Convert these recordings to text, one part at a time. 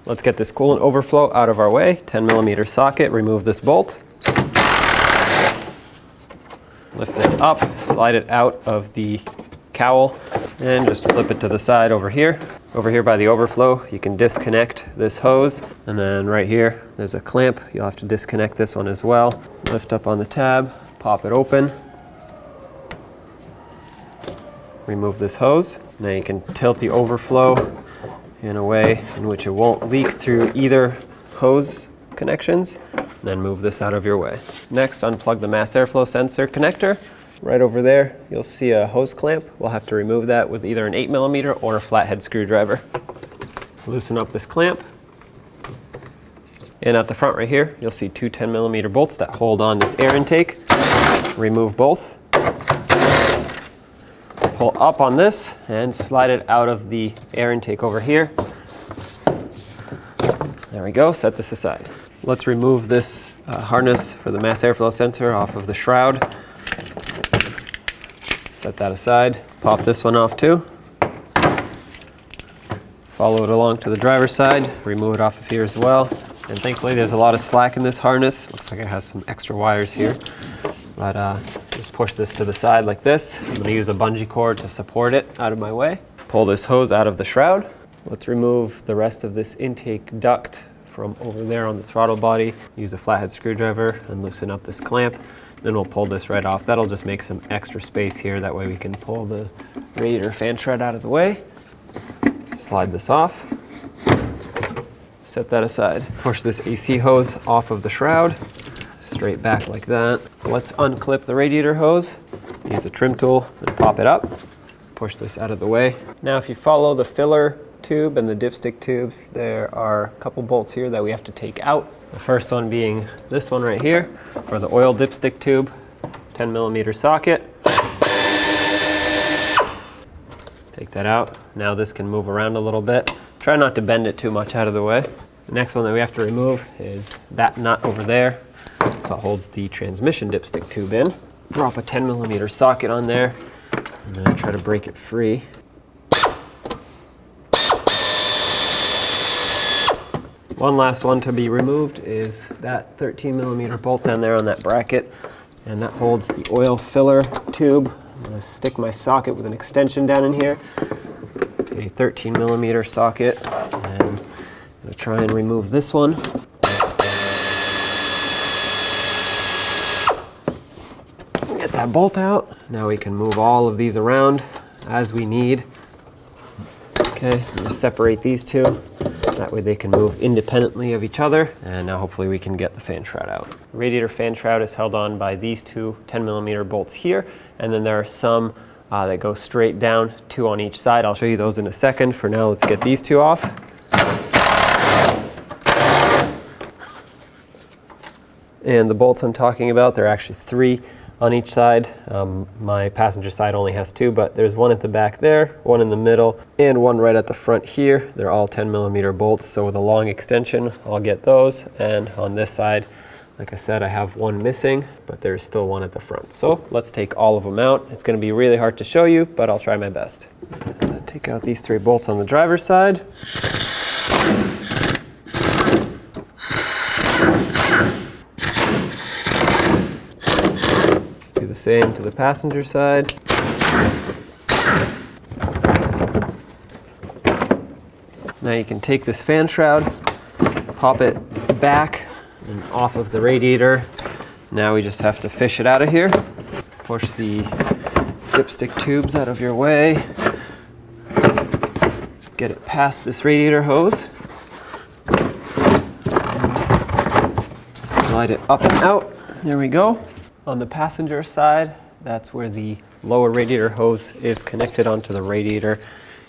Let's get this coolant overflow out of our way. 10mm socket, remove this bolt. Lift this up, slide it out of the cowl, and just flip it to the side over here. Over here by the overflow, you can disconnect this hose, and then right here, there's a clamp. You'll have to disconnect this one as well. Lift up on the tab, pop it open. Remove this hose. Now you can tilt the overflow in a way in which it won't leak through either hose connections. Then move this out of your way. Next, unplug the mass airflow sensor connector. Right over there, you'll see a hose clamp. We'll have to remove that with either an 8mm or a flathead screwdriver. Loosen up this clamp. And at the front right here, you'll see two 10mm bolts that hold on this air intake. Remove both. Pull up on this and slide it out of the air intake over here. There we go, set this aside. Let's remove this harness for the mass airflow sensor off of the shroud. Set that aside. Pop this one off too. Follow it along to the driver's side. Remove it off of here as well. And thankfully there's a lot of slack in this harness. Looks like it has some extra wires here. But just push this to the side like this. I'm going to use a bungee cord to support it out of my way. Pull this hose out of the shroud. Let's remove the rest of this intake duct from over there on the throttle body. Use a flathead screwdriver and loosen up this clamp. Then we'll pull this right off. That'll just make some extra space here. That way we can pull the radiator fan shroud out of the way. Slide this off. Set that aside. Push this AC hose off of the shroud. Straight back like that. Let's unclip the radiator hose. Use a trim tool and pop it up. Push this out of the way. Now if you follow the filler tube and the dipstick tubes, there are a couple bolts here that we have to take out. The first one being this one right here for the oil dipstick tube, 10mm socket. Take that out. Now this can move around a little bit. Try not to bend it too much out of the way. The next one that we have to remove is that nut over there. So it holds the transmission dipstick tube in. Drop a 10mm socket on there and then try to break it free. One last one to be removed is that 13mm bolt down there on that bracket, and that holds the oil filler tube. I'm going to stick my socket with an extension down in here. It's a 13mm socket, and I'm going to try and remove this one. Get that bolt out. Now we can move all of these around as we need. Okay, I'm going to separate these two. That way they can move independently of each other. And now hopefully we can get the fan shroud out. The radiator fan shroud is held on by these two 10mm bolts here. And then there are some that go straight down, two on each side. I'll show you those in a second. For now, let's get these two off. And the bolts I'm talking about, there are actually three on each side. My passenger side only has two, but there's one at the back there, one in the middle, and one right at the front here. They're all 10mm bolts, so with a long extension, I'll get those. And on this side, like I said, I have one missing, but there's still one at the front. So let's take all of them out. It's going to be really hard to show you, but I'll try my best. Take out these three bolts on the driver's side. Do the same to the passenger side. Now you can take this fan shroud, pop it back and off of the radiator. Now we just have to fish it out of here. Push the dipstick tubes out of your way. Get it past this radiator hose. Slide it up and out. There we go. On the passenger side, that's where the lower radiator hose is connected onto the radiator.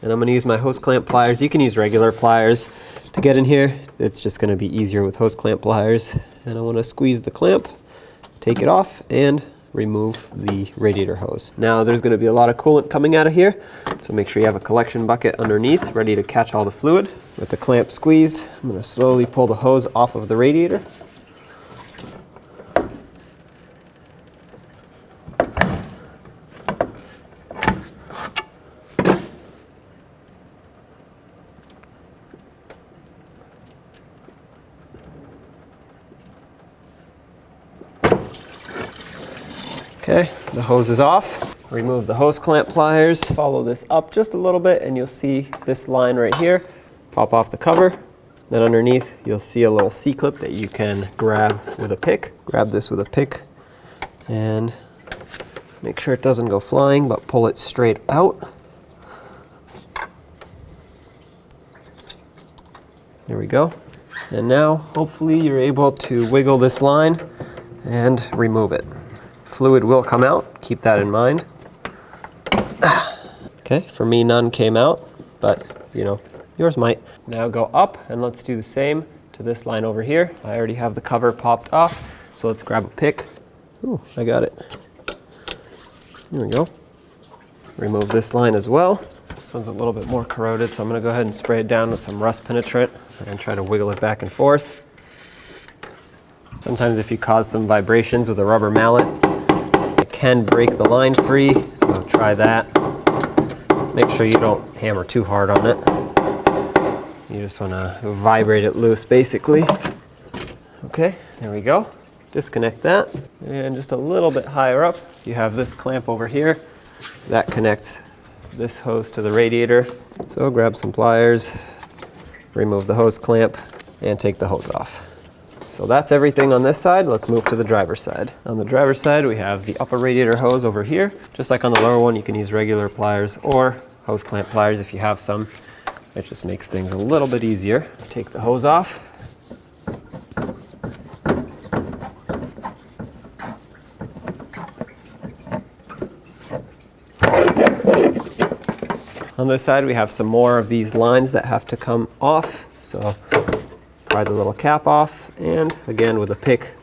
And I'm going to use my hose clamp pliers. You can use regular pliers to get in here. It's just going to be easier with hose clamp pliers. And I want to squeeze the clamp, take it off, and remove the radiator hose. Now there's going to be a lot of coolant coming out of here, so make sure you have a collection bucket underneath ready to catch all the fluid. With the clamp squeezed, I'm going to slowly pull the hose off of the radiator. Okay, the hose is off. Remove the hose clamp pliers, follow this up just a little bit and you'll see this line right here. Pop off the cover. Then underneath you'll see a little C-clip that you can grab with a pick. Grab this with a pick and make sure it doesn't go flying, but pull it straight out. There we go. And now hopefully you're able to wiggle this line and remove it. Fluid will come out, keep that in mind. Okay, for me none came out, but you know, yours might. Now go up and let's do the same to this line over here. I already have the cover popped off, so let's grab a pick. Ooh, I got it. There we go. Remove this line as well. This one's a little bit more corroded, so I'm gonna go ahead and spray it down with some rust penetrant and try to wiggle it back and forth. Sometimes if you cause some vibrations with a rubber mallet, it can break the line free, so try that. Make sure you don't hammer too hard on it. You just want to vibrate it loose basically. Okay, there we go. Disconnect that. And just a little bit higher up, you have this clamp over here. That connects this hose to the radiator. So grab some pliers, remove the hose clamp, and take the hose off. So that's everything on this side. Let's move to the driver's side. On the driver's side, we have the upper radiator hose over here. Just like on the lower one, you can use regular pliers or hose clamp pliers if you have some. It just makes things a little bit easier. Take the hose off. On this side, we have some more of these lines that have to come off. So pry the little cap off, and again with a pick,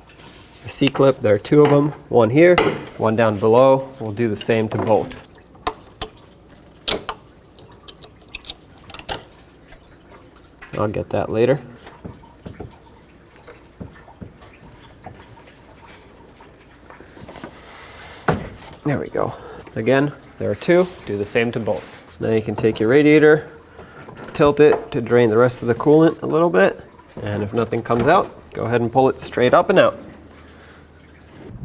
a C-clip, there are two of them, one here, one down below. We'll do the same to both. I'll get that later. There we go. Again, there are two, do the same to both. Now you can take your radiator, tilt it to drain the rest of the coolant a little bit. And if nothing comes out, go ahead and pull it straight up and out.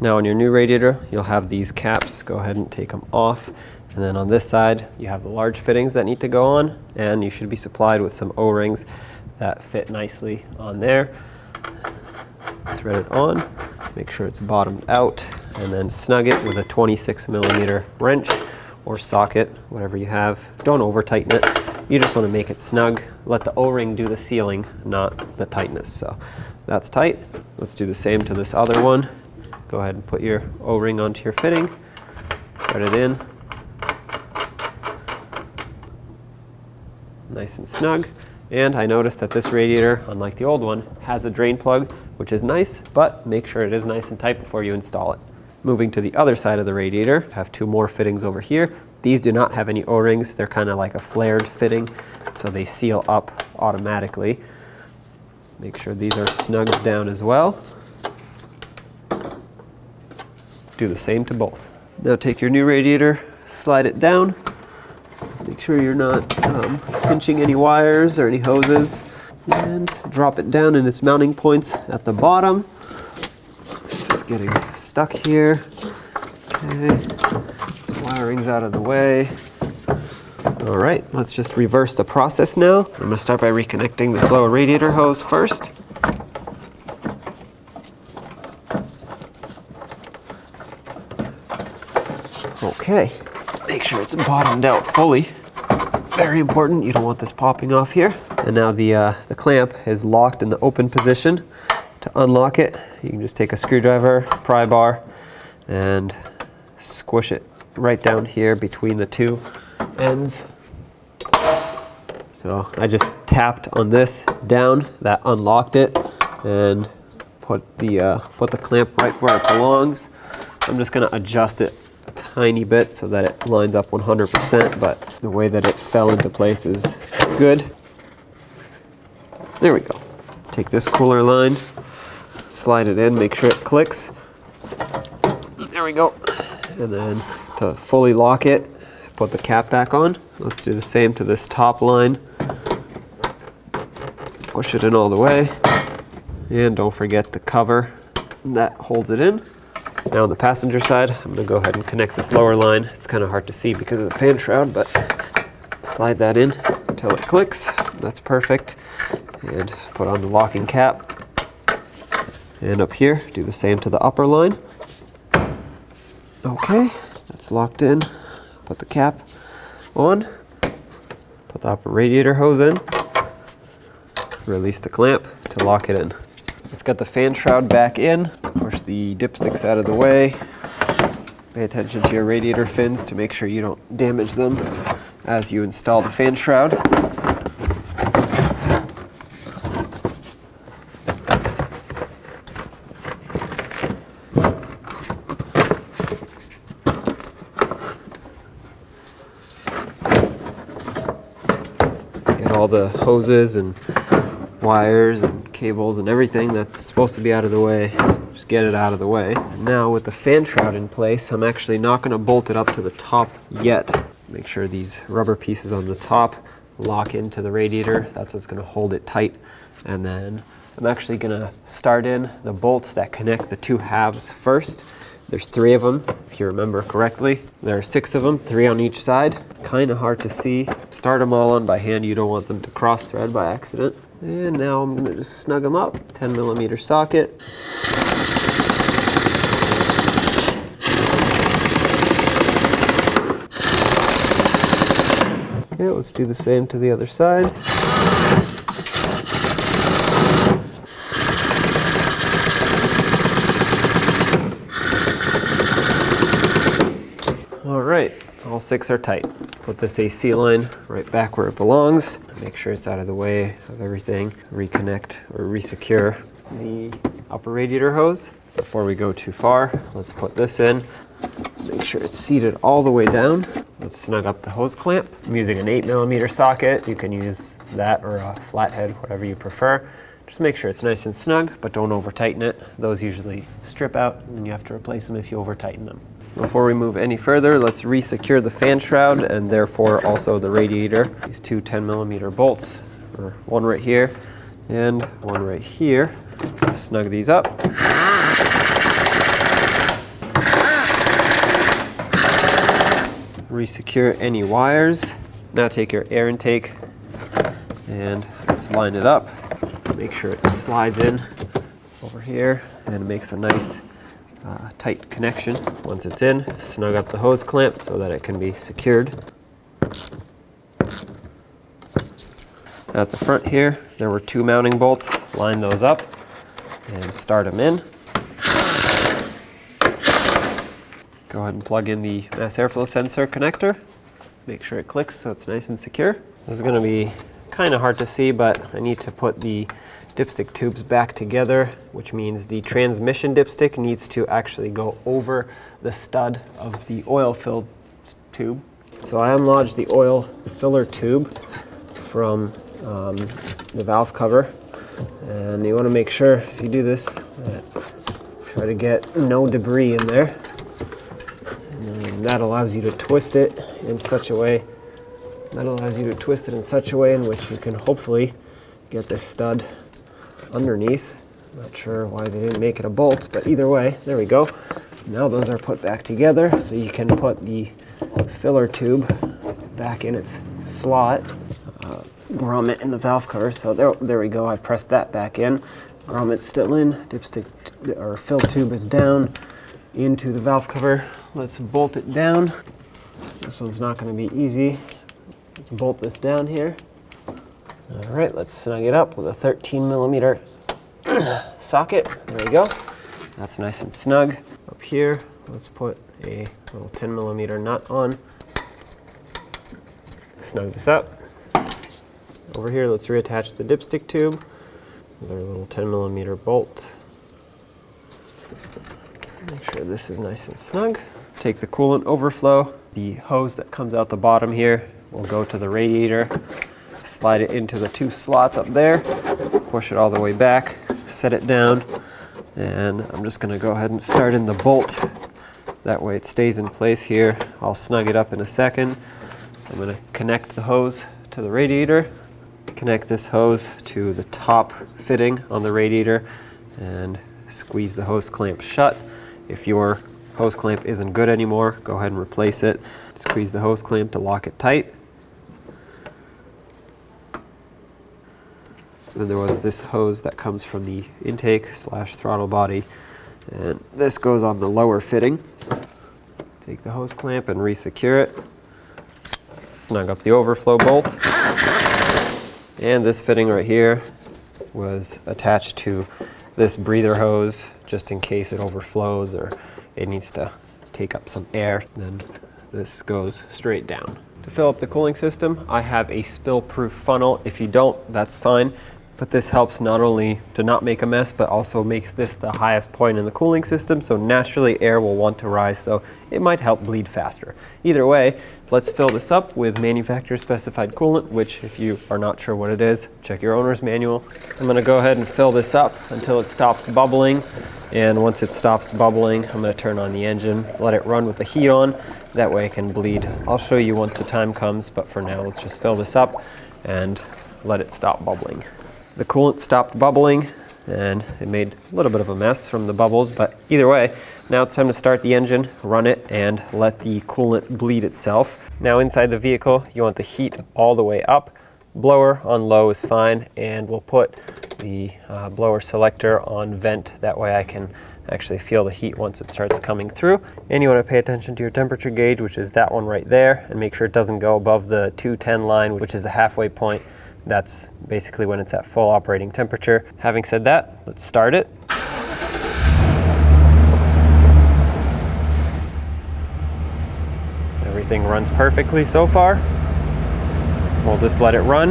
Now on your new radiator, you'll have these caps. Go ahead and take them off. And then on this side, you have the large fittings that need to go on, and you should be supplied with some O-rings that fit nicely on there. Thread it on, make sure it's bottomed out, and then snug it with a 26mm wrench or socket, whatever you have. Don't over tighten it. You just want to make it snug. Let the O-ring do the sealing, not the tightness. So that's tight. Let's do the same to this other one. Go ahead and put your O-ring onto your fitting, thread it in. Nice and snug. And I noticed that this radiator, unlike the old one, has a drain plug, which is nice, but make sure it is nice and tight before you install it. Moving to the other side of the radiator, I have two more fittings over here. These do not have any O-rings. They're kind of like a flared fitting, so they seal up automatically. Make sure these are snugged down as well. Do the same to both. Now take your new radiator, slide it down. Make sure you're not pinching any wires or any hoses, and drop it down in its mounting points at the bottom. This is getting stuck here. Okay, wiring's out of the way. All right, let's just reverse the process now. I'm gonna start by reconnecting this lower radiator hose first. Okay, make sure it's bottomed out fully. Very important, you don't want this popping off here. And now the clamp is locked in the open position. To unlock it, you can just take a screwdriver, pry bar, and squish it right down here between the two ends. So I just tapped on this down, that unlocked it, and put the clamp right where it belongs. I'm just gonna adjust it a tiny bit so that it lines up 100%, but the way that it fell into place is good. There we go. Take this cooler line, slide it in, make sure it clicks. There we go. And then to fully lock it, put the cap back on. Let's do the same to this top line. Push it in all the way. And don't forget the cover that holds it in. Now on the passenger side, I'm going to go ahead and connect this lower line. It's kind of hard to see because of the fan shroud, but slide that in until it clicks. That's perfect. And put on the locking cap. And up here, do the same to the upper line. Okay, that's locked in. Put the cap on. Put the upper radiator hose in. Release the clamp to lock it in. Let's get the fan shroud back in. Push the dipsticks out of the way. Pay attention to your radiator fins to make sure you don't damage them as you install the fan shroud. Get all the hoses and wires and cables and everything that's supposed to be out of the way. Just get it out of the way. And now with the fan shroud in place, I'm actually not going to bolt it up to the top yet. Make sure these rubber pieces on the top lock into the radiator. That's what's going to hold it tight. And then I'm actually going to start in the bolts that connect the two halves first. There's 3 of them, if you remember correctly. There are 6 of them, 3 on each side. Kind of hard to see. Start them all on by hand. You don't want them to cross thread by accident. And now I'm going to just snug them up. 10mm socket. Okay, let's do the same to the other side. All right, all 6 are tight. Put this AC line right back where it belongs. Make sure it's out of the way of everything. Reconnect or resecure the upper radiator hose. Before we go too far, let's put this in. Make sure it's seated all the way down. Let's snug up the hose clamp. I'm using an 8mm socket. You can use that or a flathead, whatever you prefer. Just make sure it's nice and snug, but don't over tighten it. Those usually strip out and you have to replace them if you over tighten them. Before we move any further, let's resecure the fan shroud and therefore also the radiator. These 2 10mm bolts, or one right here and one right here. Snug these up. Resecure any wires. Now take your air intake and let's line it up. Make sure it slides in over here and makes a nice tight connection. Once it's in, snug up the hose clamp so that it can be secured. At the front here, there were 2 mounting bolts. Line those up and start them in. Go ahead and plug in the mass airflow sensor connector. Make sure it clicks so it's nice and secure. This is going to be kind of hard to see, but I need to put the dipstick tubes back together, which means the transmission dipstick needs to actually go over the stud of the oil-filled tube. So I unlodged the oil filler tube from the valve cover, and you want to make sure if you do this, try to get no debris in there. And that allows you to twist it in such a way. In which you can hopefully get this stud underneath. Not sure why they didn't make it a bolt, but either way, there we go. Now those are put back together, so you can put the filler tube back in its slot. Grommet in the valve cover, so there we go. I pressed that back in. Grommet's still in. Dipstick or fill tube is down into the valve cover. Let's bolt it down. This one's not going to be easy. Let's bolt this down here. All right, let's snug it up with a 13mm socket. There we go. That's nice and snug. Up here, let's put a little 10mm nut on. Snug this up. Over here, let's reattach the dipstick tube with our little 10mm bolt. Make sure this is nice and snug. Take the coolant overflow. The hose that comes out the bottom here will go to the radiator. Slide it into the 2 slots up there. Push it all the way back. Set it down. And I'm just going to go ahead and start in the bolt. That way it stays in place here. I'll snug it up in a second. I'm going to connect the hose to the radiator. Connect this hose to the top fitting on the radiator and squeeze the hose clamp shut If your hose clamp isn't good anymore, go ahead and replace it. Squeeze the hose clamp to lock it tight. Then there was this hose that comes from the intake / throttle body, and this goes on the lower fitting. Take the hose clamp and re-secure it. Snug up the overflow bolt. And this fitting right here was attached to this breather hose just in case it overflows or it needs to take up some air. Then this goes straight down. To fill up the cooling system, I have a spill-proof funnel. If you don't, that's fine. But this helps not only to not make a mess, but also makes this the highest point in the cooling system, so naturally air will want to rise, so it might help bleed faster. Either way, let's fill this up with manufacturer specified coolant, which if you are not sure what it is, check your owner's manual. I'm gonna go ahead and fill this up until it stops bubbling, and once it stops bubbling, I'm gonna turn on the engine, let it run with the heat on, that way it can bleed. I'll show you once the time comes, but for now, let's just fill this up and let it stop bubbling. The coolant stopped bubbling and it made a little bit of a mess from the bubbles, but either way, now it's time to start the engine, run it, and let the coolant bleed itself. Now inside the vehicle, you want the heat all the way up. Blower on low is fine, and we'll put the blower selector on vent. That way I can actually feel the heat once it starts coming through. And you want to pay attention to your temperature gauge, which is that one right there, and make sure it doesn't go above the 210 line, which is the halfway point. That's basically when it's at full operating temperature. Having said that, let's start it. Everything runs perfectly so far. We'll just let it run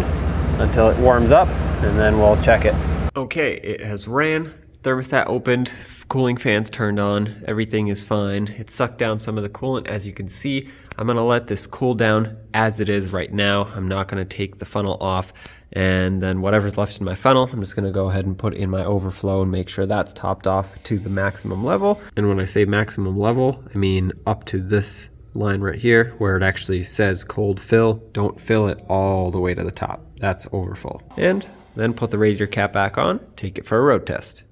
until it warms up, and then we'll check it. Okay, it has ran. Thermostat opened, cooling fans turned on, everything is fine. It sucked down some of the coolant, as you can see. I'm gonna let this cool down as it is right now. I'm not gonna take the funnel off, and then whatever's left in my funnel, I'm just gonna go ahead and put in my overflow and make sure that's topped off to the maximum level. And when I say maximum level, I mean up to this line right here where it actually says cold fill. Don't fill it all the way to the top. That's overfull. And then put the radiator cap back on, take it for a road test.